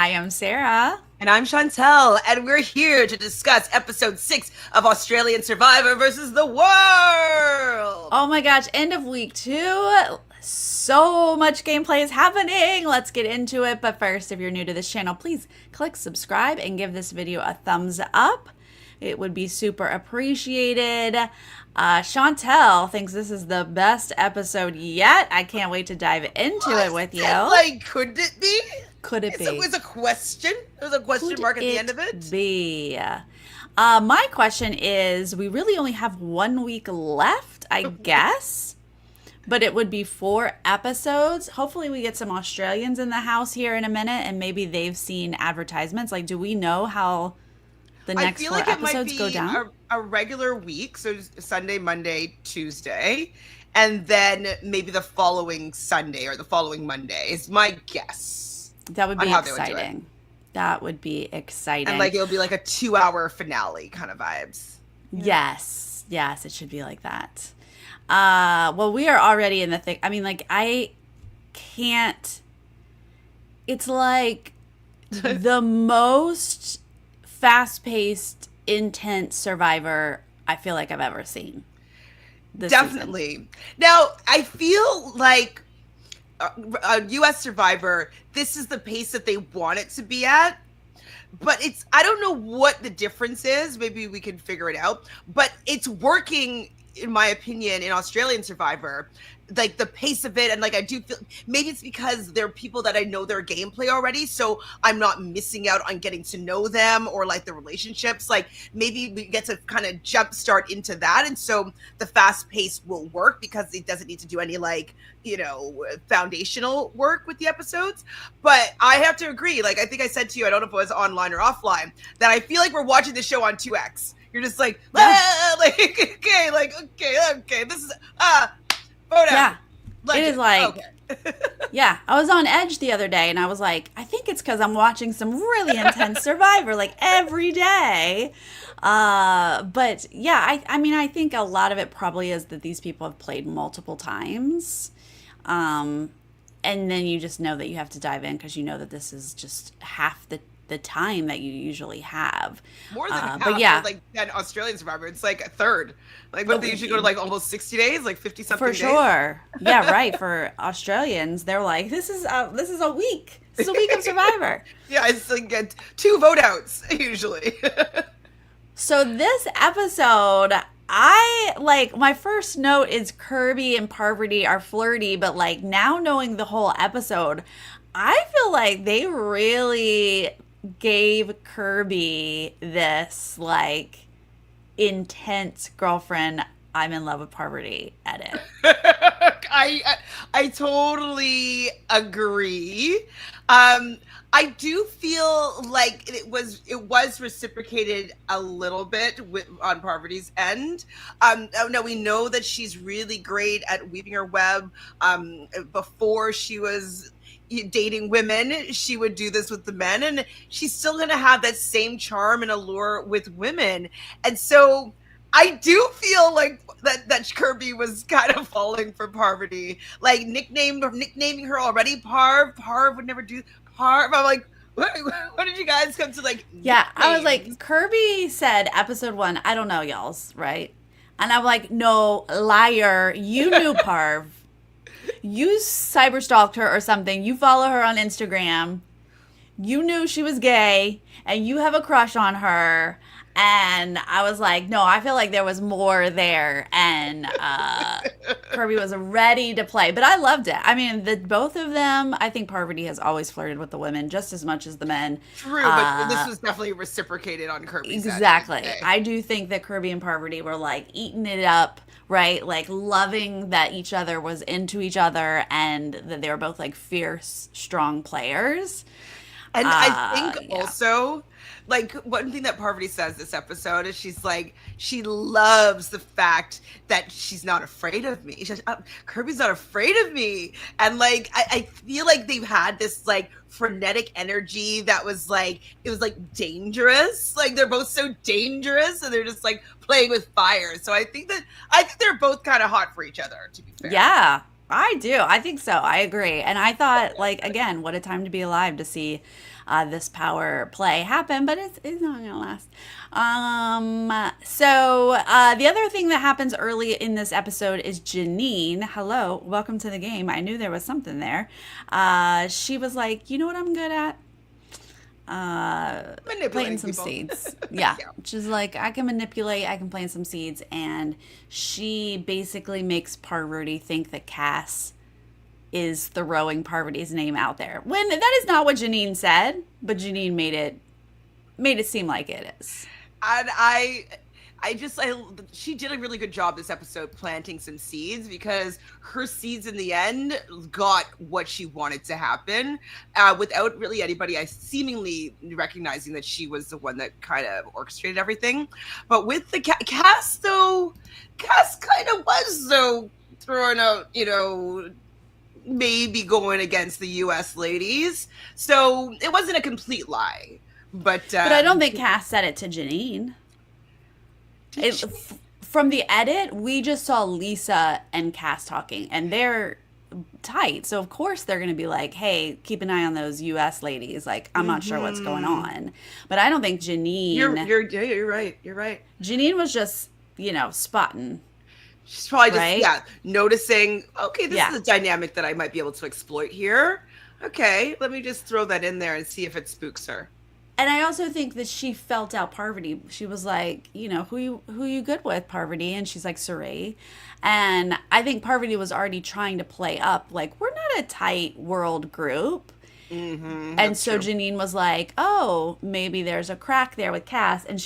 Hi, I'm Sarah. And I'm Chantele, and we're here to discuss episode 6 of Australian Survivor versus the World. Oh my gosh, end of week 2. So much gameplay is happening. Let's get into it. But first, if you're new to this channel, please click subscribe and give this video a thumbs up. It would be super appreciated. Chantel thinks this is the best episode yet. I can't wait to dive into it with you. Could it be? Could it be? It was a question. There was a question mark at the end of it. Be? My question is, we really only have 1 week left, I guess. But it would be 4 episodes. Hopefully we get some Australians in the house here in a minute, and maybe they've seen advertisements. Like, do we know how the next 4 episodes go down? A regular week, so Sunday, Monday, Tuesday, and then maybe the following Sunday or the following Monday is my guess. That would be exciting. That would be exciting. And it'll be like a 2-hour finale kind of vibes. Yes, it should be like that. Well, we are already in the thick. I mean, I can't. It's like the most fast-paced, intense Survivor I feel like I've ever seen. Definitely. Season. Now, I feel like a U.S. Survivor, this is the pace that they want it to be at. But I don't know what the difference is. Maybe we can figure it out. But it's working, in my opinion, in Australian Survivor, like the pace of it. And I do feel maybe it's because they're people that I know their gameplay already. So I'm not missing out on getting to know them or the relationships. Maybe we get to kind of jump start into that. And so the fast pace will work because it doesn't need to do any foundational work with the episodes. But I have to agree. I think I said to you, I don't know if it was online or offline, that I feel like we're watching the show on 2X. You're just okay, this is photo. Yeah. Legend. It is okay. Yeah, I was on edge the other day and I was like, I think it's because I'm watching some really intense Survivor every day. But yeah, I mean, I think a lot of it probably is that these people have played multiple times. And then you just know that you have to dive in because you know that this is just half the time that you usually have. More than half, but yeah, an Australian Survivor, it's a third. But they usually go to almost 60 days, 50 something for days. sure. Yeah, right. For Australians, they're like, this is a week. This is a week of Survivor. Yeah, it's 2 vote outs usually. So this episode, my first note is Kirby and Parvati are flirty, but now knowing the whole episode, I feel like they really gave Kirby this intense girlfriend, I'm in love with Parvati edit. I totally agree. I do feel like it was reciprocated a little bit on Parvati's end. No, we know that she's really great at weaving her web. Before she was dating women, she would do this with the men, and she's still going to have that same charm and allure with women. And so I do feel like that Kirby was kind of falling for Parvati, nicknaming her already Parv. Parv would never do Parv. I'm like, what did you guys come to Yeah, nicknames? I was like, Kirby said episode 1, I don't know, y'all's right, and I'm like, no, liar, you knew Parv. You cyberstalked her or something. You follow her on Instagram. You knew she was gay and you have a crush on her. And I was like, no, I feel like there was more there. And Kirby was ready to play. But I loved it. I mean, both of them, I think Parvati has always flirted with the women just as much as the men. True, but this was definitely reciprocated on Kirby's end. Exactly. I do think that Kirby and Parvati were eating it up. Right? Loving that each other was into each other and that they were both fierce, strong players. And I think also, one thing that Parvati says this episode is she loves the fact that she's not afraid of me. She's Kirby's not afraid of me. And I feel like they've had this frenetic energy that was it was dangerous. They're both so dangerous and they're just playing with fire. So I think they're both kind of hot for each other, to be fair. Yeah. I do. I think so. I agree. And I thought, like, again, what a time to be alive to see this power play happen, but it's not going to last. The other thing that happens early in this episode is Janine. Hello, welcome to the game. I knew there was something there. She was like, you know what I'm good at? Planting some people. seeds. Yeah. Yeah. She's like, I can manipulate, I can plant some seeds. And she basically makes Parvati think that Cass is throwing Parvati's name out there. When that is not what Janine said, but Janine made it seem like it is. And she did a really good job this episode planting some seeds, because her seeds in the end got what she wanted to happen, without really anybody seemingly recognizing that she was the one that kind of orchestrated everything. But with the Cass kind of was though throwing out, maybe going against the U.S. ladies, so it wasn't a complete lie. But I don't think Cass said it to Janine. From the edit, we just saw Lisa and Cass talking, and they're tight. So of course they're going to be like, "Hey, keep an eye on those U.S. ladies." Like, I'm not sure what's going on, but I don't think Janine. You're right. You're right. Janine was just, spotting. She's probably just noticing. Okay, this is a dynamic that I might be able to exploit here. Okay, let me just throw that in there and see if it spooks her. And I also think that she felt out Parvati. She was like, who you good with, Parvati? And she's like, Saray. And I think Parvati was already trying to play up, like, we're not a tight world group. Mm-hmm, and so true. Janine was like, oh, maybe there's a crack there with Cass. And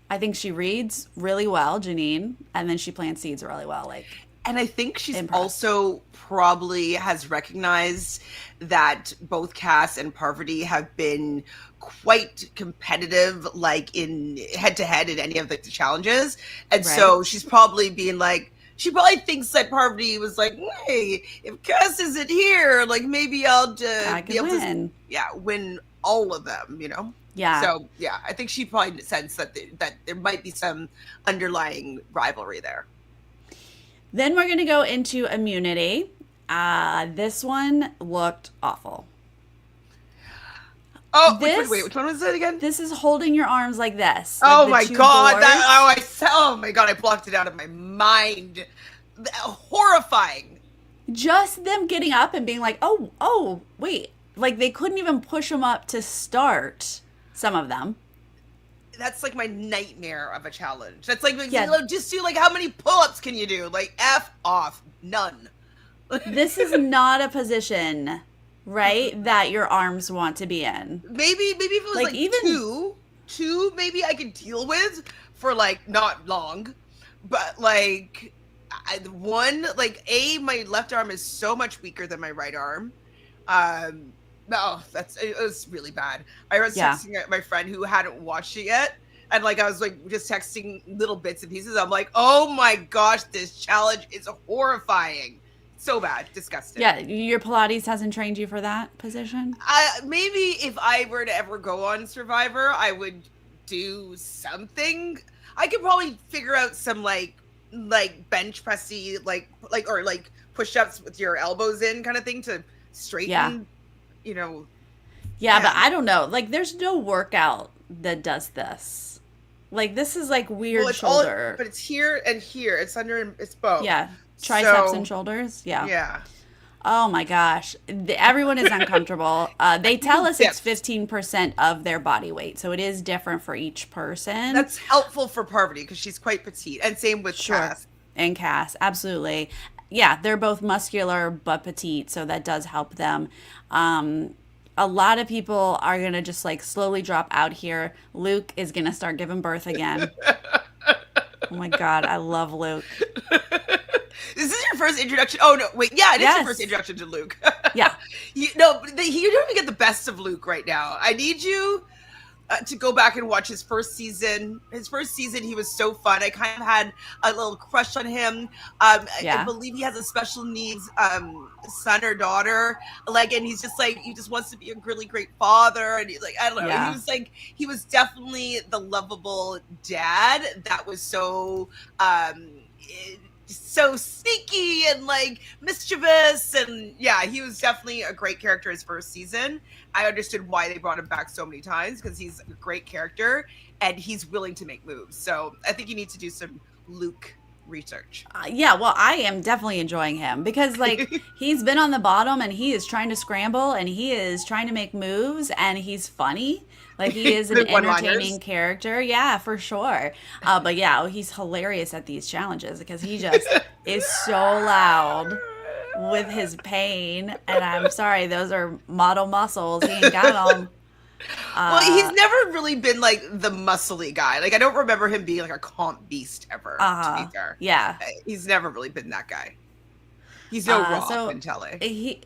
I think she reads really well, Janine. And then she plants seeds really well. And I think she's also probably has recognized that both Cass and Parvati have been quite competitive, like in head-to-head in any of the challenges. And so she's probably being like, she probably thinks that Parvati was like, hey, if Cass isn't here, like maybe I'll be able to win all of them, Yeah. So, yeah, I think she probably sensed that there might be some underlying rivalry there. Then we're going to go into immunity. This one looked awful. Oh, wait, which one was it again? This is holding your arms like this. Oh my god! Oh my god! I blocked it out of my mind. Horrifying. Just them getting up and being like, oh, wait. Like, they couldn't even push them up to start, some of them. That's like my nightmare of a challenge. That's like, just do, like, how many pull-ups can you do? Like, F off. None. This is not a position, right, that your arms want to be in. Maybe if it was like even two, maybe I could deal with for, like, not long. But, like, my left arm is so much weaker than my right arm. No, it was really bad. I was texting my friend who hadn't watched it yet, and like I was like just texting little bits and pieces. I'm like, oh my gosh, this challenge is horrifying. So bad, disgusting. Yeah, your Pilates hasn't trained you for that position? Maybe if I were to ever go on Survivor, I would do something. I could probably figure out some like bench pressy, or push-ups with your elbows in kind of thing to straighten. Yeah. Yeah, but I don't know. Like, there's no workout that does this. Like, this is like weird shoulder. But it's here and here. It's it's both. Yeah. Triceps and shoulders. Yeah. Yeah. Oh my gosh. Everyone is uncomfortable. They tell us it's 15% of their body weight. So it is different for each person. That's helpful for Parvati because she's quite petite. And same with Cass. And Cass. Absolutely. Yeah, they're both muscular but petite, so that does help them. A lot of people are going to just like slowly drop out here. Luke is going to start giving birth again. Oh my God, I love Luke. Is this your first introduction? Oh, no, wait. Yeah, it is your first introduction to Luke. Yeah. You don't even get the best of Luke right now. I need you to go back and watch his first season. His first season, he was so fun. I kind of had a little crush on him. I believe he has a special needs son or daughter. Like, and he's just like, he just wants to be a really great father. And he's like, I don't know. Yeah. He was definitely the lovable dad that was so so sneaky and like mischievous, and yeah, he was definitely a great character his first season. I understood why they brought him back so many times, because he's a great character and he's willing to make moves. So I think you need to do some Luke research. Yeah, well, I am definitely enjoying him because, like, he's been on the bottom and he is trying to scramble and he is trying to make moves and he's funny. Like, he is an The entertaining one-liners. character. Yeah, for sure. But yeah, he's hilarious at these challenges because he just is so loud with his pain. And I'm sorry, those are model muscles. He ain't got them. Well, he's never really been like the muscly guy. Like, I don't remember him being like a comp beast ever, to be fair. Yeah. He's never really been that guy. He's no raw Chantele.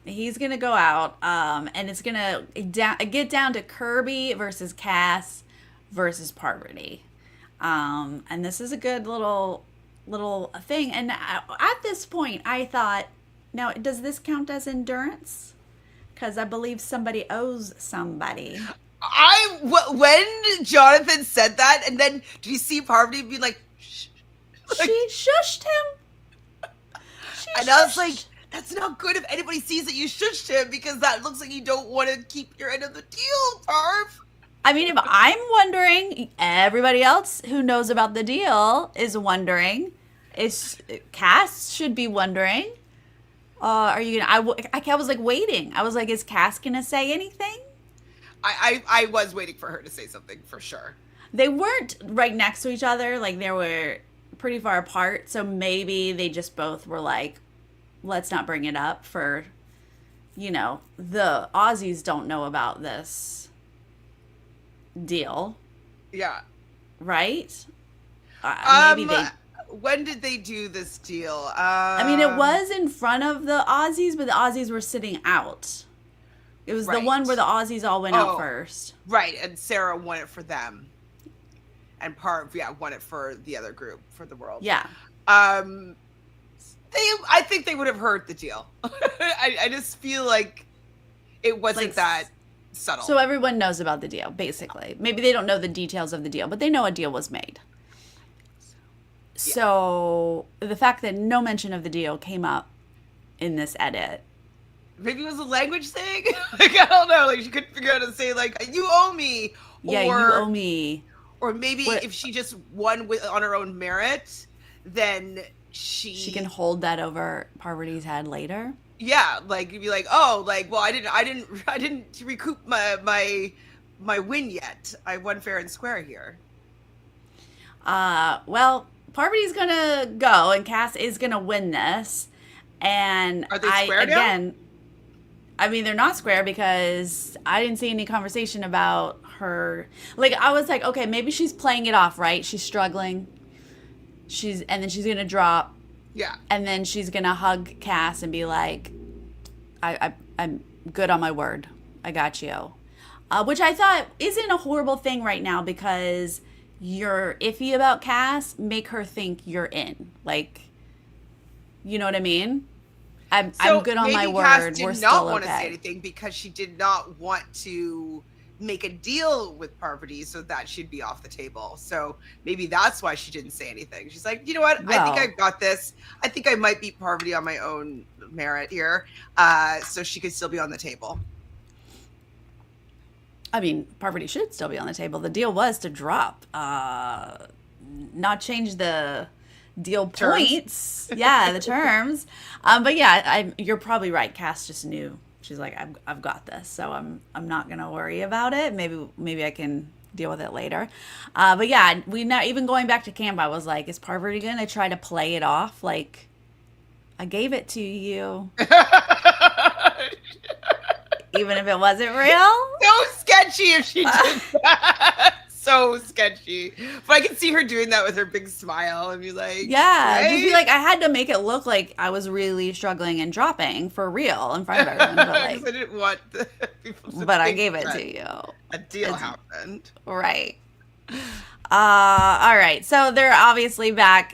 He's gonna go out, and it's gonna get down to Kirby versus Cass versus Parvati, and this is a good little thing. And at this point, I thought, now does this count as endurance? Because I believe somebody owes somebody. When Jonathan said that, and then did you see Parvati be like, shh? She shushed him. And I was like, that's not good if anybody sees that you shushed him, because that looks like you don't want to keep your end of the deal, Parv. I mean, if I'm wondering, everybody else who knows about the deal is wondering. Cass should be wondering. Are you gonna? I was like waiting. I was like, is Cass gonna say anything? I was waiting for her to say something for sure. They weren't right next to each other. Like, they were pretty far apart. So maybe they just both were like, let's not bring it up for, the Aussies don't know about this deal. Yeah. Right? Maybe they. When did they do this deal? I mean, it was in front of the Aussies, but the Aussies were sitting out. It was the one where the Aussies all went out first. Right, and Sarah won it for them. And Parv, won it for the other group, for the world. Yeah. I think they would have heard the deal. I just feel like it wasn't that subtle. So everyone knows about the deal, basically. Maybe they don't know the details of the deal, but they know a deal was made. So the fact that no mention of the deal came up in this edit. Maybe it was a language thing? Like, I don't know. Like, she couldn't figure out how to say, like, you owe me. Yeah, you owe me. Or maybe if she just won on her own merit, then she can hold that over Parvati's head later. Yeah, like, you'd be like, oh, like, well, I didn't recoup my win yet. I won fair and square here. Well, Parvati's gonna go, and Cass is gonna win this. And are they square now? I mean, they're not square because I didn't see any conversation about her. Like, I was like, okay, maybe she's playing it off, right? She's struggling. And then she's gonna drop. Yeah. And then she's gonna hug Cass and be like, I'm good on my word. I got you. Which I thought isn't a horrible thing right now, because you're iffy about Cass, make her think you're in. Like, you know what I mean? I'm good on my word. Cass did We're not still want okay. to say anything because she did not want to make a deal with Parvati so that she'd be off the table. So maybe that's why she didn't say anything. She's like, you know what? I think I've got this. I think I might beat Parvati on my own merit here. So she could still be on the table. I mean, Parvati should still be on the table. The deal was to drop, not change the deal points. Yeah, the terms. But yeah, you're probably right. Cass just knew. She's like, I've got this, so I'm not gonna worry about it. Maybe I can deal with it later. But yeah, even going back to camp, I was like, is Parvati gonna try to play it off like, I gave it to you? Even if it wasn't real? So sketchy if she did that. So sketchy. But I can see her doing that with her big smile and be like, yeah, right? just be like, I had to make it look like I was really struggling and dropping for real in front of everyone. But like, I didn't want people to but I think gave it that to you. A deal happened. Right. All right. So they're obviously back.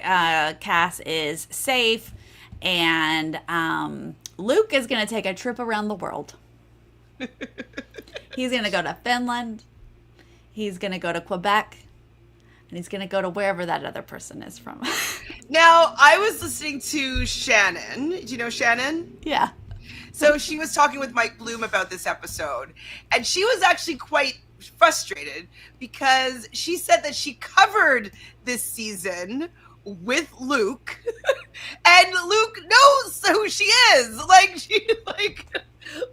Cass is safe. And Luke is going to take a trip around the world. He's going to go to Finland. He's going to go to Quebec. and he's gonna go to wherever that other person is from. Now, I was listening to Shannon. Do you know Shannon? Yeah. So she was talking with Mike Bloom about this episode, and she was actually quite frustrated because she said that she covered this season with Luke, and Luke knows who she is.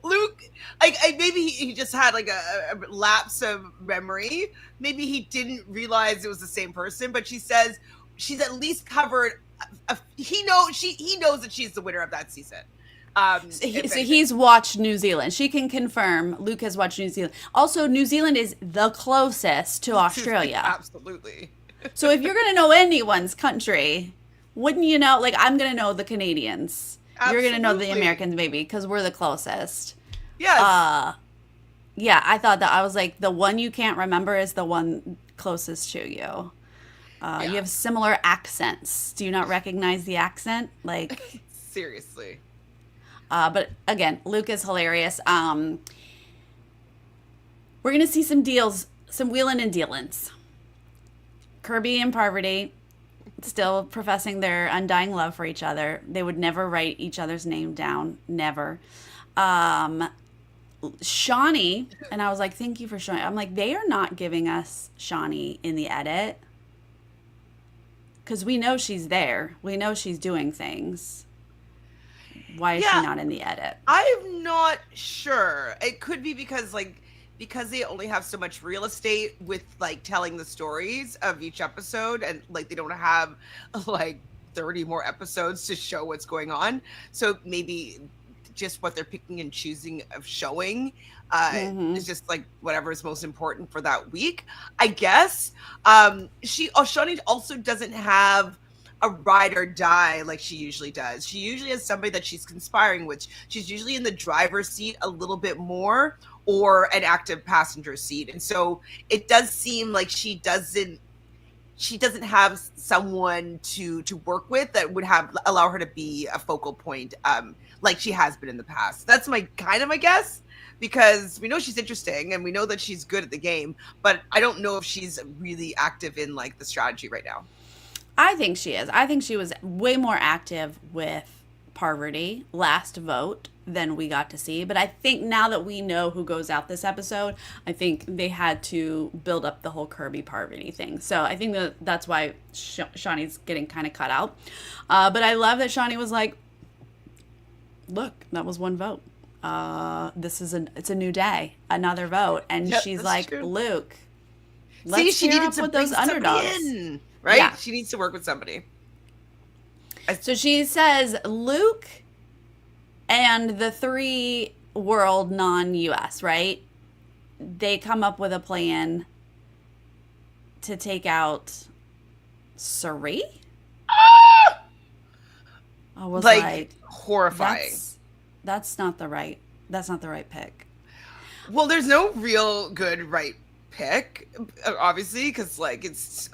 Luke, maybe he just had like a lapse of memory. Maybe he didn't realize it was the same person, but she says she's at least covered. He knows that she's the winner of that season. So he's watched New Zealand. She can confirm Luke has watched New Zealand. Also, New Zealand is the closest to Australia. Absolutely. So if you're going to know anyone's country, wouldn't you know? Like, I'm going to know the Canadians. Absolutely. You're going to know the Americans, maybe, because we're the closest. Yes. Yeah, I thought that. I was like, the one you can't remember is the one closest to you. Yeah. You have similar accents. Do you not recognize the accent? Like, seriously. But again, Luke is hilarious. We're going to see some deals, some wheeling and dealings. Kirby and Parvati still professing their undying love for each other. They would never write each other's name down. Never. Shawnee, and I was like, thank you for Shawnee. I'm like, they are not giving us Shawnee in the edit. Because we know she's there. We know she's doing things. Why is she not in the edit? I'm not sure. It could be because they only have so much real estate with like telling the stories of each episode, and like they don't have like 30 more episodes to show what's going on. So maybe just what they're picking and choosing of showing is just like whatever is most important for that week, I guess. Shawnee also doesn't have a ride or die like she usually does. She usually has somebody that she's conspiring with. She's usually in the driver's seat a little bit more, or an active passenger seat. And so it does seem like she doesn't have someone to work with that would allow her to be a focal point like she has been in the past. That's my guess, because we know she's interesting and we know that she's good at the game, but I don't know if she's really active in like the strategy right now. I think she is. I think she was way more active with Parvati last vote than we got to see. But I think now that we know who goes out this episode, I think they had to build up the whole Kirby Parvati thing. So I think that's why Shawnee's getting kind of cut out. But I love that Shawnee was like, look, that was one vote. It's a new day, another vote. And she's like, true. Luke, let's she needed to with those underdogs. In, right? Yeah. She needs to work with somebody. So she says Luke and the 3 world non-US, right? They come up with a plan to take out Suri. I was like horrifying. That's not the right pick. Well, there's no real good right pick, obviously, because like it's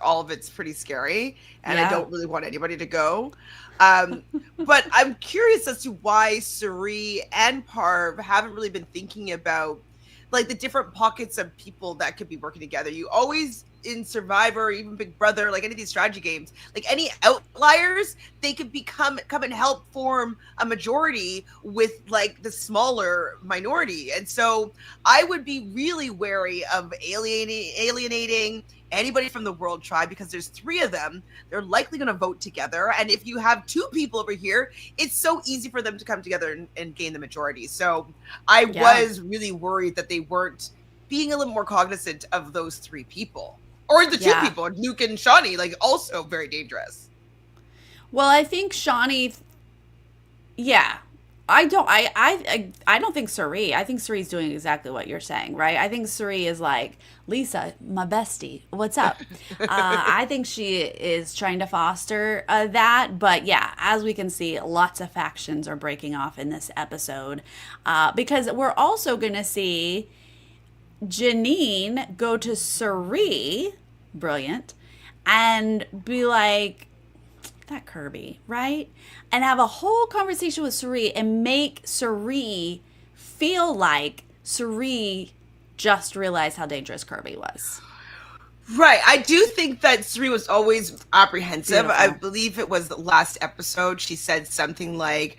pretty scary, and I don't really want anybody to go. But I'm curious as to why Suri and Parv haven't really been thinking about like the different pockets of people that could be working together. You always, in Survivor, or even Big Brother, like any of these strategy games, like any outliers, they could come and help form a majority with like the smaller minority. And so I would be really wary of alienating anybody from the World Tribe, because there's 3 of them. They're likely going to vote together. And if you have 2 people over here, it's so easy for them to come together and gain the majority. So I was really worried that they weren't being a little more cognizant of those 3 people. Or the 2 people, Luke and Shawnee, like also very dangerous. Well, I think Shawnee, I don't think Suri. I think Suri's doing exactly what you're saying, right? I think Suri is like, Lisa, my bestie, what's up? I think she is trying to foster that. But yeah, as we can see, lots of factions are breaking off in this episode. Because we're also going to see Janine go to Suri, brilliant, and be like, that Kirby, right? And have a whole conversation with Suri and make Suri feel like Suri just realized how dangerous Kirby was. Right. I do think that Sri was always apprehensive. I Beautiful. believe it was the last episode. She said something like,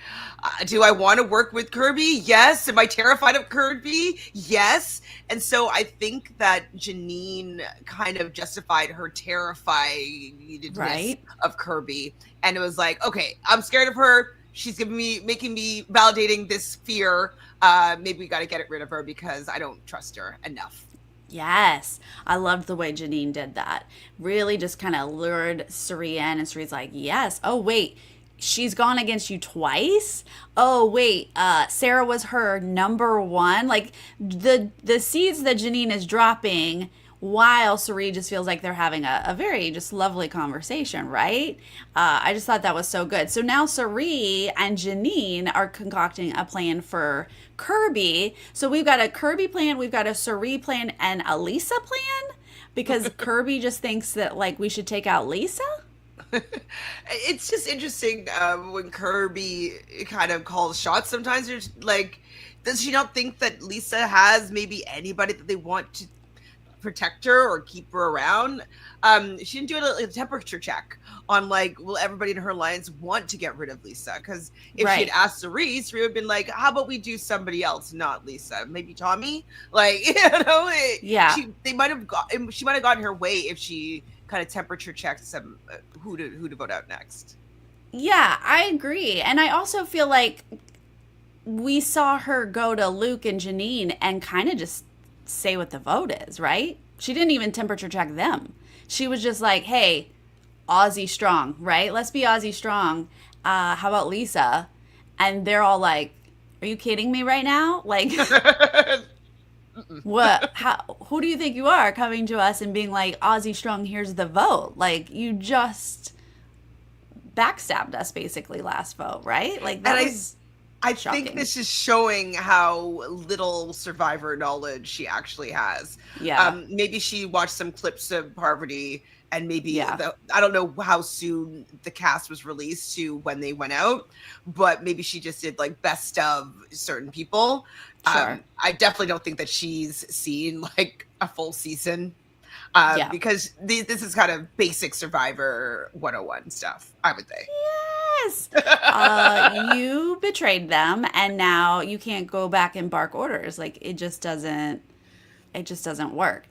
do I want to work with Kirby? Yes. Am I terrified of Kirby? Yes. And so I think that Janine kind of justified her terrifiedness Right? of Kirby. And it was like, okay, I'm scared of her. She's making me validating this fear. Maybe we got to get rid of her because I don't trust her enough. Yes. I loved the way Janine did that. Really just kind of lured Suri in, and Suri's like, yes. Oh, wait. She's gone against you twice. Oh, wait. Sarah was her number one. Like the seeds that Janine is dropping while Suri just feels like they're having a very just lovely conversation, right? I just thought that was so good. So now Suri and Janine are concocting a plan for Kirby. So we've got a Kirby plan, we've got a Suri plan, and a Lisa plan because Kirby just thinks that like we should take out Lisa. It's just interesting when Kirby kind of calls shots. Sometimes there's like, does she not think that Lisa has maybe anybody that they want to protect her or keep her around? She didn't do a temperature check on like, will everybody in her alliance want to get rid of Lisa? Because if she had Right. asked Cerise, Cerise would have been like, how about we do somebody else, not Lisa? Maybe Tommy? Like, Yeah. they might have got, she might have gotten her way if she kind of temperature checked some who to vote out next. Yeah, I agree. And I also feel like we saw her go to Luke and Janine and kind of just say what the vote is, right? She didn't even temperature check them. She was just like, hey, Aussie strong, right? Let's be Aussie strong. How about Lisa? And they're all like, are you kidding me right now? Like, what? How? Who do you think you are coming to us and being like, Aussie strong, here's the vote? Like, you just backstabbed us basically last vote, right? Like, And that was I think shocking. this is showing how little survivor knowledge she actually has. Yeah. Maybe she watched some clips of Parvati, and maybe Yeah. I don't know how soon the cast was released to when they went out, but maybe she just did like best of certain people. Sure. I definitely don't think that she's seen like a full season Yeah. because this is kind of basic Survivor 101 stuff, I would say. Yes. You betrayed them, and now you can't go back and bark orders. Like it just doesn't. It just doesn't work.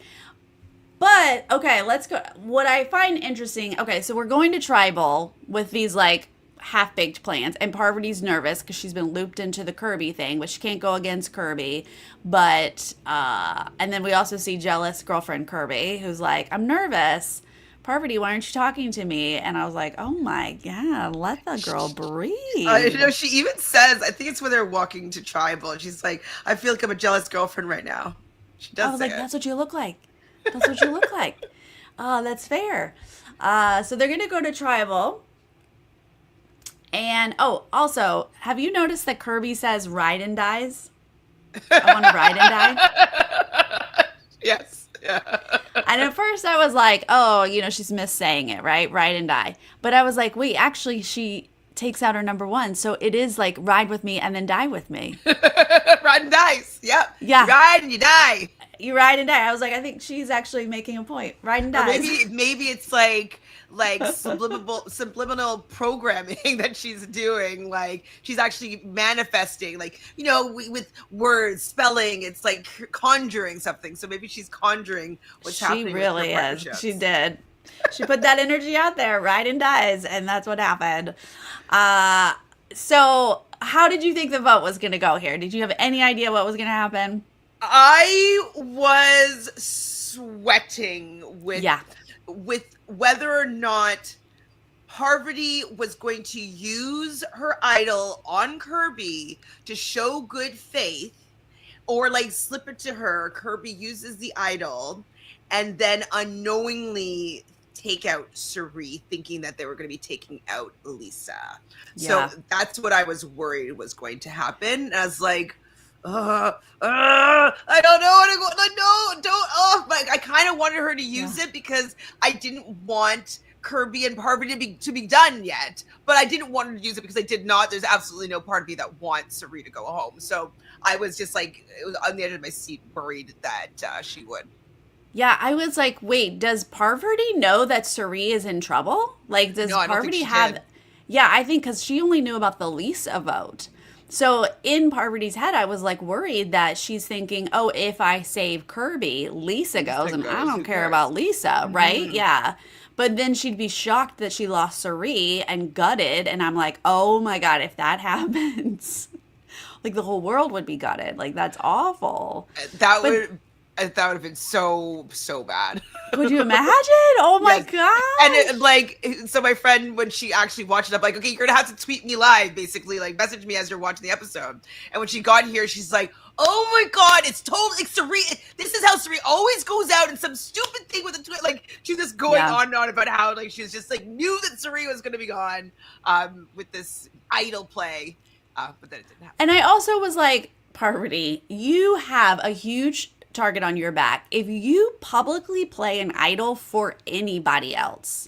But okay, let's go. What I find interesting. Okay, so we're going to tribal with these like half baked plans, and Parvati's nervous because she's been looped into the Kirby thing, which she can't go against Kirby. But and then we also see jealous girlfriend Kirby, who's like, I'm nervous. Parvati, why aren't you talking to me? And I was like, oh my God, let the girl breathe. She even says, I think it's when they're walking to tribal. She's like, I feel like I'm a jealous girlfriend right now. She I does was say like, it. that's what you look like. That's what you look like. Oh, that's fair. So they're going to go to tribal. And oh, also, have you noticed that Kirby says ride and dies? I want to ride and die. Yes. Yeah. And at first I was like, oh, she's missaying it, right? Ride and die. But I was like, wait, actually, she takes out her number one. So it is like ride with me and then die with me. Ride and dies. Yep. You Yeah. ride and you die. You ride and die. I was like, I think she's actually making a point. Ride and Or dies. maybe it's like subliminal programming that she's doing. Like she's actually manifesting, like with words, spelling. It's like conjuring something. So maybe she's conjuring what's She happening with her really is. She partnerships. did. She put that energy out there, ride and dies, and that's what happened. So how did you think the vote was going to go here? Did you have any idea what was going to happen? I was sweating Yeah. with whether or not Parvati was going to use her idol on Kirby to show good faith, or like slip it to her. Kirby uses the idol and then unknowingly take out Suri, thinking that they were going to be taking out Lisa. Yeah. So that's what I was worried was going to happen. And I was like, I don't know what to go. Like, no, don't. Oh, like I kind of wanted her to use Yeah. it because I didn't want Kirby and Parvati to be done yet. But I didn't want her to use it because I did not. There's absolutely no part of me that wants Suri to go home. So I was just like, it was on the edge of my seat, worried that she would. Yeah, I was like, wait, does Parvati know that Suri is in trouble? Like, does No, I don't think Parvati she have. did. Yeah, I think because she only knew about the Lisa vote. So in Parvati's head, I was like worried that she's thinking, oh, if I save Kirby, Lisa Lisa goes, and I goes, don't who care cares? about Lisa, right? Hmm. Yeah. But then she'd be shocked that she lost Suri and gutted. And I'm like, oh my God, if that happens, like the whole world would be gutted. Like, that's awful. That But would that would have been so bad. could you imagine? Oh my Yes. And gosh. so my friend, when she actually watched it, I'm like, okay, you're gonna have to tweet me live, basically, like message me as you're watching the episode. And when she got here, she's like, oh my God, it's totally like Sari. This is how Sari always goes out in some stupid thing with a tweet. Like she was just going Yeah. on and on about how like she was just like knew that Sari was gonna be gone with this idol play. But then it didn't happen. And I also was like, Parvati, you have a huge target on your back. If you publicly play an idol for anybody else,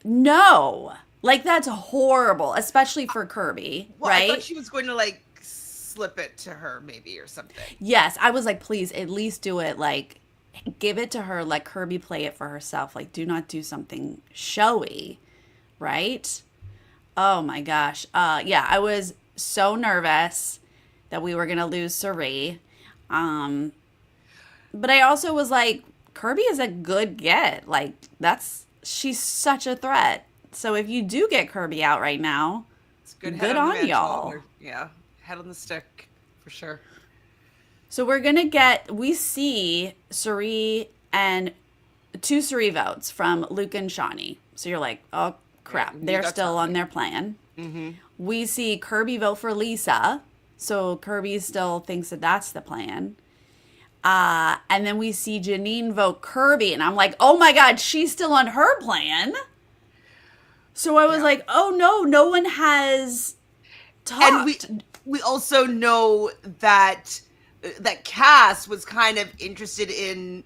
no. Like, that's horrible, especially for Kirby, Well, I thought right? she was going to like slip it to her maybe or something. Yes, I was like, please, at least do it. Like, give it to her. Let Kirby play it for herself. Like, do not do something showy, right? Oh my gosh. Yeah, I was so nervous that we were gonna lose Sari. Um, but I also was like, Kirby is a good get. Like, that's she's such a threat. So if you do get Kirby out right now, It's a good head good on the on mantle. y'all. Yeah, head on the stick for sure. So we see Suri and two Suri votes from Luke and Shawnee. So you're like, oh Yeah, crap, knew they're that's still on happening. their plan. Mm-hmm. We see Kirby vote for Lisa. So Kirby still thinks that that's the plan. And then we see Janine vote Kirby. And I'm like, oh my God, she's still on her plan. So I was Yeah, like, oh no, no one has and talked. we also know that Cass was kind of interested in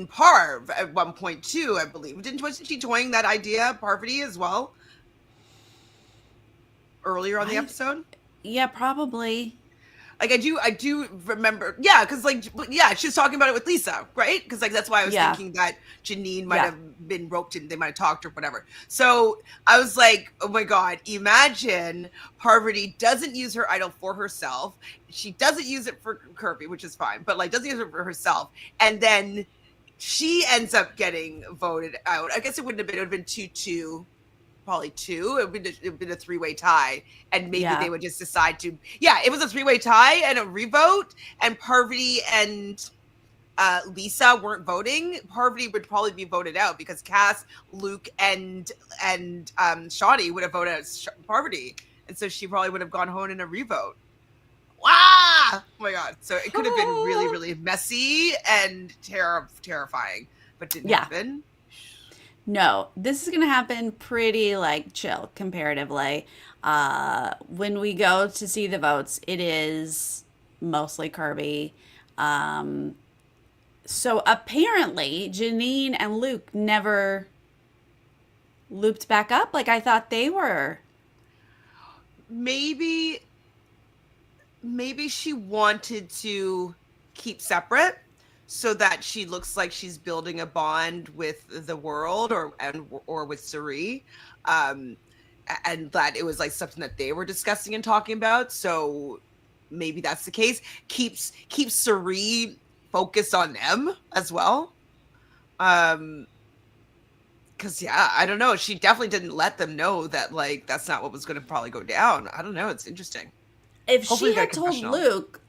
Parv at one point too. I believe wasn't she toying that idea, Parvati, as well earlier on the I, episode? yeah, probably. Like I do remember, yeah, because like yeah, she was talking about it with Lisa, right? Because like that's why I was Yeah. thinking that Janine might Yeah. have been roped in, they might have talked or whatever. So I was like, oh my God, imagine Parvati doesn't use her idol for herself. She doesn't use it for Kirby, which is fine, but like doesn't use it for herself, and then she ends up getting voted out. I guess it wouldn't have been. It would have been 2-2, probably two. It would be a three-way tie, and maybe they Yeah. would just decide to. Yeah, it was a three-way tie and a revote, and Parvati and Lisa weren't voting. Parvati would probably be voted out because Cass, Luke, and Shawnee would have voted out Parvati, and so she probably would have gone home in a revote. Wow! Oh my God! So it could have been really, really messy and terrifying, but didn't Yeah. happen. No, this is going to happen pretty like chill comparatively. When we go to see the votes, it is mostly Kirby. Um, so apparently, Janine and Luke never looped back up like I thought they were. Maybe she wanted to keep separate so that she looks like she's building a bond with the world or with Suri, um and that it was like something that they were discussing and talking about, so maybe that's the case. Keeps Suri focused on them as well, um because yeah, I don't know, she definitely didn't let them know that like that's not what was going to probably go down. I don't know, it's interesting. If Hopefully she we get a had told confessional.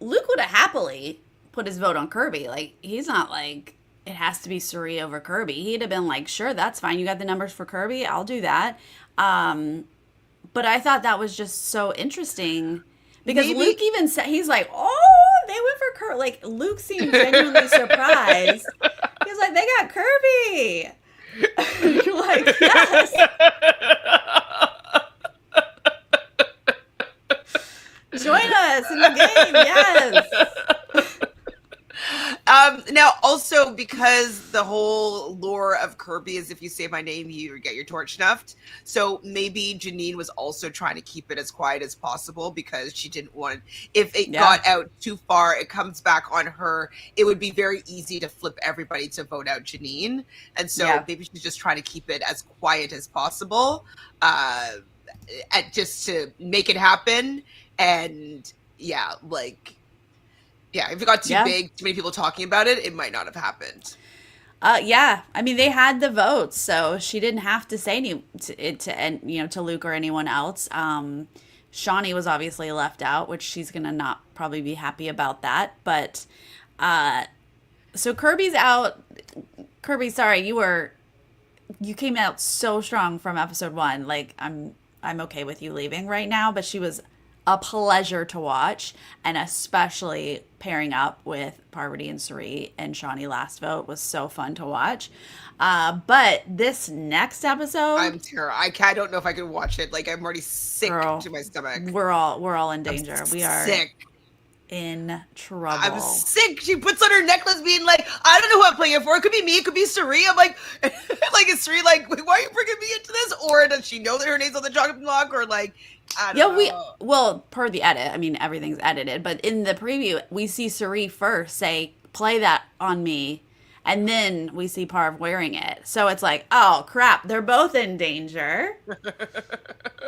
Luke would have happily put his vote on Kirby. Like, he's not like, it has to be Suri over Kirby. He'd have been like, sure, that's fine. You got the numbers for Kirby? I'll do that. But I thought that was just so interesting because Maybe Luke even said, he's like, oh, they went for Kirby. Like, Luke seemed genuinely surprised. He's like, they got Kirby. You're like, yes. Join us in the game, yes. Now, also because the whole lore of Kirby is if you say my name, you get your torch snuffed. So maybe Janine was also trying to keep it as quiet as possible because she didn't want, if it got out too far, it comes back on her. It would be very easy to flip everybody to vote out Janine. And so maybe she's just trying to keep it as quiet as possible, just to make it happen. And if it got too big, too many people talking about it, it might not have happened. I mean, they had the votes, so she didn't have to say to Luke or anyone else. Shawnee was obviously left out, which she's gonna not probably be happy about that. But so Kirby's out. Kirby, sorry, you came out so strong from episode 1. Like I'm okay with you leaving right now, but she was a pleasure to watch, and especially pairing up with Parvati and Suri and Shawnee last vote was so fun to watch. But this next episode, I'm terrified. I don't know if I can watch it. Like I'm already sick to my stomach. We're all in danger. We are sick. In trouble. I'm sick. She puts on her necklace being like, I don't know who I'm playing it for. It could be me. It could be Suri. I'm like, is Suri like, why are you bringing me into this? Or does she know that her name's on the chocolate block? Or like, I don't know. Well, per the edit, I mean, everything's edited. But in the preview, we see Suri first say, play that on me. And then we see Parv wearing it. So it's like, oh, crap. They're both in danger.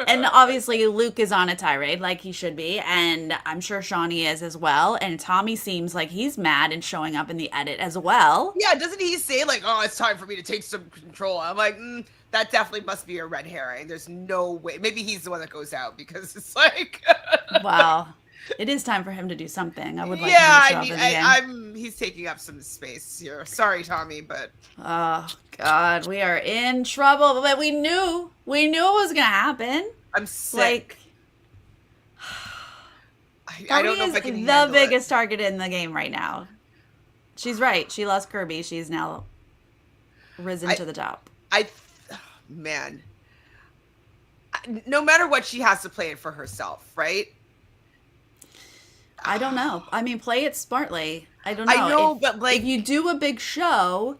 And obviously, Luke is on a tirade like he should be. And I'm sure Shawnee is as well. And Tommy seems like he's mad and showing up in the edit as well. Yeah, doesn't he say, like, oh, it's time for me to take some control? I'm like, that definitely must be a red herring. There's no way. Maybe he's the one that goes out because it's like... Wow. It is time for him to do something. I would like him to show up again. He's taking up some space here. Sorry, Tommy, but... Oh, God. We are in trouble. But we knew it was going to happen. I'm sick. I don't know if I can handle the biggest target in the game right now. She's right. She lost Kirby. She's now risen to the top. Man. No matter what, she has to play it for herself, right? I don't know. I mean, play it smartly. I don't know. I know, but like... If you do a big show,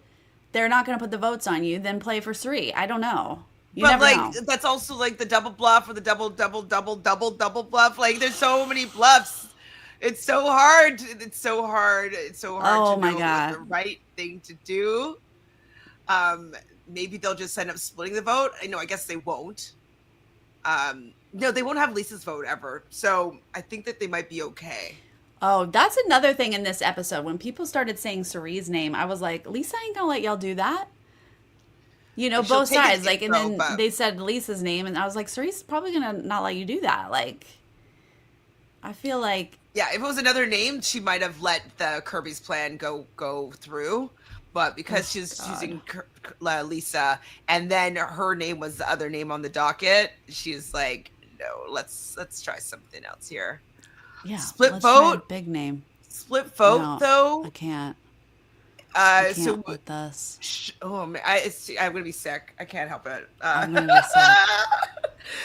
they're not going to put the votes on you, then play for Suri. I don't know. You never know. That's also like the double bluff or the double bluff. Like, there's so many bluffs. It's so hard. It's so hard to know the right thing to do. Maybe they'll just end up splitting the vote. I guess they won't. No, they won't have Lisa's vote ever. So I think that they might be okay. Oh, that's another thing in this episode. When people started saying Suri's name, I was like, Lisa ain't gonna let y'all do that. Both sides. Like, and then they said Lisa's name, and I was like, Suri's probably gonna not let you do that. Like, I feel like... Yeah, if it was another name, she might have let the Kirby's plan go through. But because she's choosing Lisa, and then her name was the other name on the docket, she's like, no, let's try something else here. Yeah, split vote. Big name. Split vote, though. I can't. I can't with this. Oh man, I'm gonna be sick. I can't help it. I'm gonna be sick.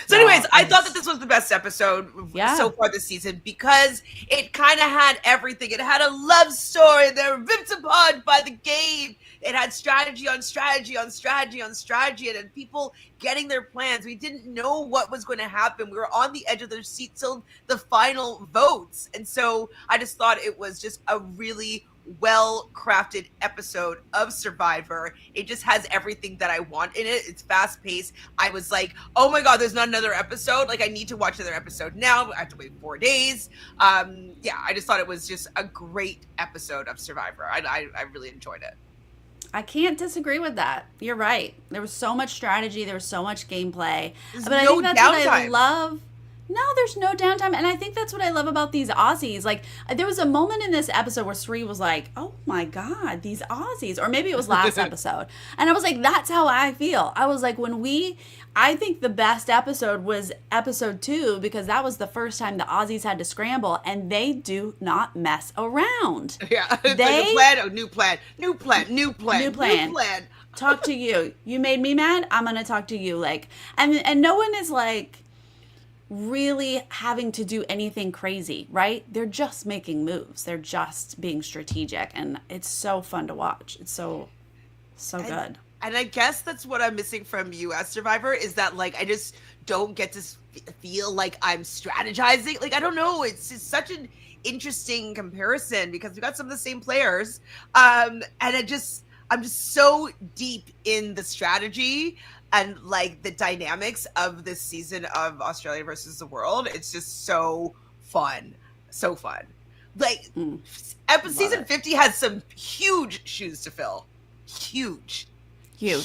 So, anyways, I thought that this was the best episode so far this season because it kind of had everything. It had a love story. They were ripped apart by the game. It had strategy on strategy on strategy on strategy, and then people getting their plans. We didn't know what was going to happen. We were on the edge of their seat till the final votes, and so I just thought it was just a really well-crafted episode of Survivor. It just has everything that I want in it. It's fast-paced. I was like, oh my god, there's not another episode. Like, I need to watch another episode now. I have to wait 4 days. I just thought it was just a great episode of Survivor. I really enjoyed it. I can't disagree with that. You're right. There was so much strategy. There was so much gameplay. There's but I no think that's downtime. what I love. No, there's no downtime. And I think that's what I love about these Aussies. Like, there was a moment in this episode where Sri was like, oh my God, these Aussies. Or maybe it was last episode. And I was like, that's how I feel. I was like, I think the best episode was episode 2 because that was the first time the Aussies had to scramble and they do not mess around. Yeah. New plan. Talk to you. You made me mad. I'm going to talk to you. Like, and no one is like, really having to do anything crazy, right? They're just making moves. They're just being strategic, and it's so fun to watch. It's so good. And I guess that's what I'm missing from US Survivor is that like I just don't get to feel like I'm strategizing. Like I don't know, it's just such an interesting comparison because we got some of the same players. And I'm just so deep in the strategy and like the dynamics of this season of Australia versus the world. It's just so fun. So fun. Like season 50 has some huge shoes to fill. Huge. Do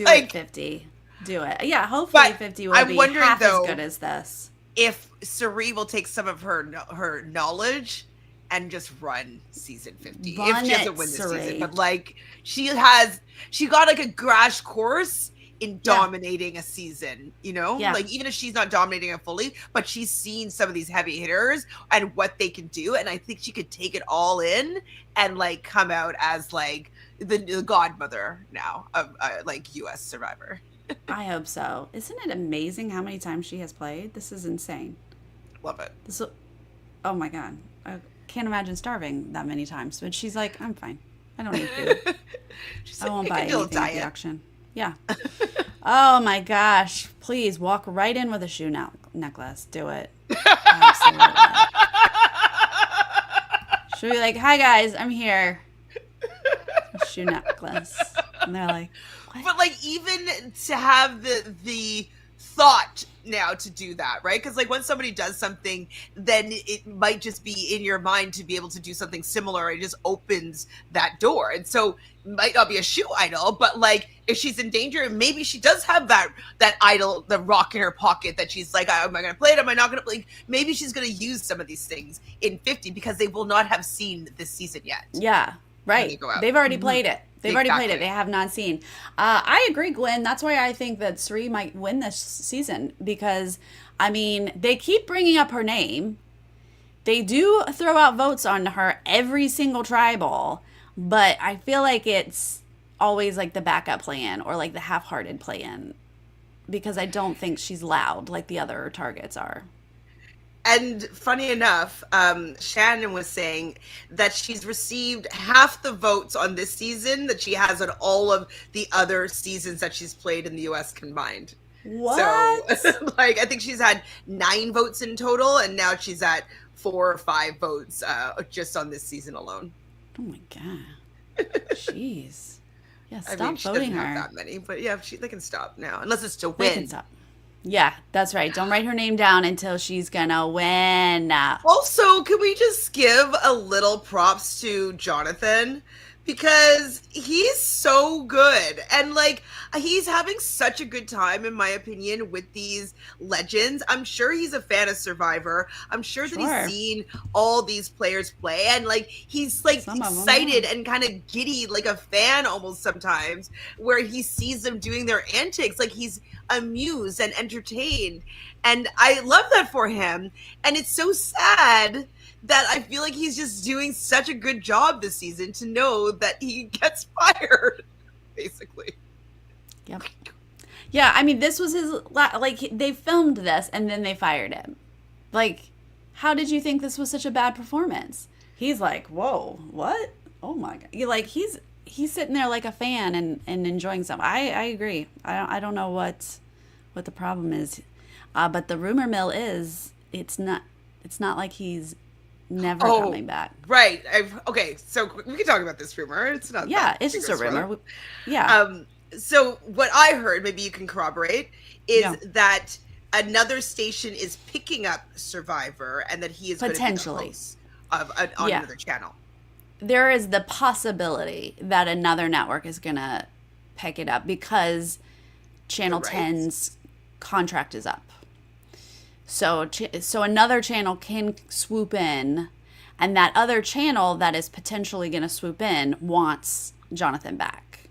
like, it, 50. Do it. Yeah, hopefully 50 will be half as good as this. If Suri will take some of her knowledge and just run season 50. If she doesn't win this season. But like she got like a crash course in dominating a season, you know? Yeah. Like even if she's not dominating it fully, but she's seen some of these heavy hitters and what they can do. And I think she could take it all in and like come out as like the godmother now of like US Survivor. I hope so. Isn't it amazing how many times she has played? This is insane. Love it. Oh my God. I can't imagine starving that many times. But she's like, I'm fine. I don't need food. I won't buy anything at the auction. Yeah. Oh my gosh. Please walk right in with a shoe necklace. Do it. Absolutely. She'll be like, hi guys, I'm here. A shoe necklace. And they're like, what? But like even to have the thought now to do that, right? Because like when somebody does something, then it might just be in your mind to be able to do something similar. It just opens that door. And so it might not be a shoe idol, but like if she's in danger, maybe she does have that idol, the rock in her pocket that she's like, am I going to play it? Am I not going to play? Maybe she's going to use some of these things in 50 because they will not have seen this season yet. Yeah, right. They've already played it. They've already played it. They have not seen. I agree, Gwen. That's why I think that Suri might win this season because, I mean, they keep bringing up her name. They do throw out votes on her every single tribal, but I feel like it's always like the backup plan or like the half-hearted plan because I don't think she's loud like the other targets are. And funny enough, Shannon was saying that she's received half the votes on this season that she has on all of the other seasons that she's played in the US combined. What? So, like, I think she's had 9 votes in total, and now she's at 4 or 5 votes just on this season alone. Oh my God. Jeez. Yeah, stop voting her. She doesn't have that many, but yeah, they can stop now, unless it's to win. They can stop. Yeah, that's right. Don't write her name down until she's gonna win. Also, can we just give a little props to Jonathan? Because he's so good. And like, he's having such a good time, in my opinion, with these legends. I'm sure he's a fan of Survivor. I'm sure that he's seen all these players play. And like, he's like excited and kind of giddy, like a fan almost sometimes, where he sees them doing their antics. Like he's amused and entertained. And I love that for him. And it's so sad that I feel like he's just doing such a good job this season to know that he gets fired, basically. Yep. Yeah, I mean, this was his, like, they filmed this and then they fired him. Like, how did you think this was such a bad performance? He's like, whoa, what? Oh my God. You're like, he's sitting there like a fan and enjoying something. I agree. I don't know what the problem is. But the rumor mill is, it's not like he's never coming back. Right. Okay, so we can talk about this rumor. It's not it's just a rumor. Yeah. So what I heard, maybe you can corroborate, is that another station is picking up Survivor and that he is potentially going to be the host on another channel. There is the possibility that another network is going to pick it up because Channel 10's contract is up. So another channel can swoop in, and that other channel that is potentially going to swoop in wants Jonathan back.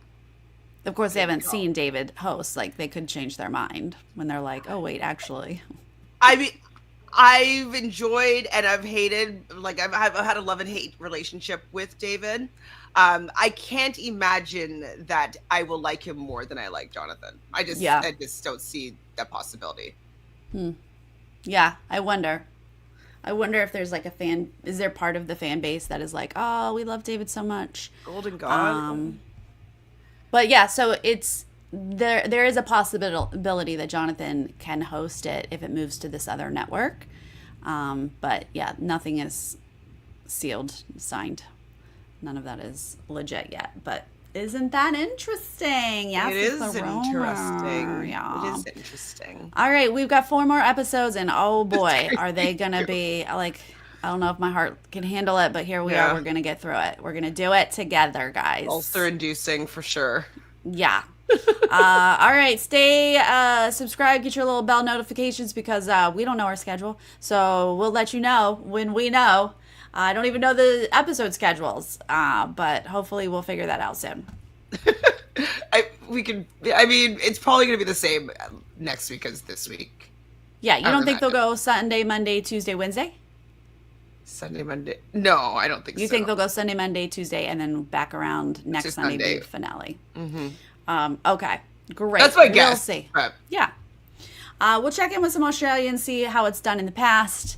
Of course, they haven't seen David host. Like, they could change their mind when they're like, oh, wait, actually. I mean, I've enjoyed and I've hated, like, I've had a love and hate relationship with David. I can't imagine that I will like him more than I like Jonathan. I just don't see that possibility. Yeah, I wonder. I wonder if there's like is there part of the fan base that is like, oh, we love David so much. Golden God. But yeah, so there is a possibility that Jonathan can host it if it moves to this other network. But yeah, nothing is sealed, signed. None of that is legit yet. But isn't that interesting? Yes, it is interesting. Yeah. It is interesting. All right, we've got 4 more episodes, and oh boy, are they going to be like, I don't know if my heart can handle it, but here we are. We're going to get through it. We're going to do it together, guys. Ulcer-inducing for sure. Yeah. All right, stay subscribed, get your little bell notifications because we don't know our schedule. So we'll let you know when we know. I don't even know the episode schedules, but hopefully we'll figure that out soon. It's probably going to be the same next week as this week. Yeah, you don't think they'll go Sunday, Monday, Tuesday, Wednesday? Sunday, Monday? No, I don't think so. You think they'll go Sunday, Monday, Tuesday, and then back around next Sunday, big finale? Mm-hmm. Okay, great. That's my guess. We'll see. Right. Yeah. We'll check in with some Australians, see how it's done in the past.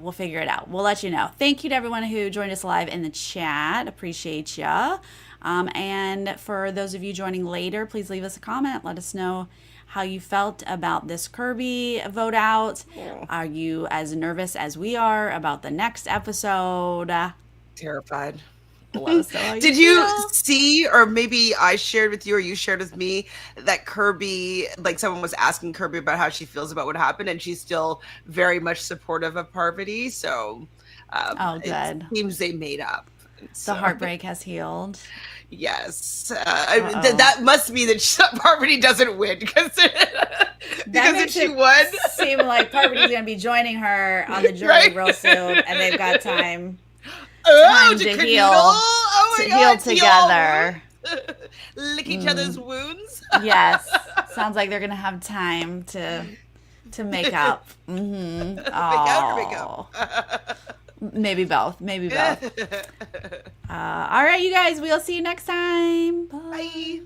We'll figure it out. We'll let you know. Thank you to everyone who joined us live in the chat. Appreciate ya. And for those of you joining later, please leave us a comment. Let us know how you felt about this Kirby vote out. Yeah. Are you as nervous as we are about the next episode? Terrified. Let us know how Did you see, or maybe I shared with you, or you shared with me, that Kirby, like someone was asking Kirby about how she feels about what happened, and she's still very much supportive of Parvati. So, good. It seems they made up. The heartbreak has healed. Yes, that must mean that Parvati doesn't win because if she won, seem like Parvati's going to be joining her on the journey real soon, and they've got time. Time to heal. Heal together. Lick each other's wounds. Yes. Sounds like they're going to have time to make up. Mm-hmm. Make out or make up? Maybe both. All right, you guys. We'll see you next time. Bye. Bye.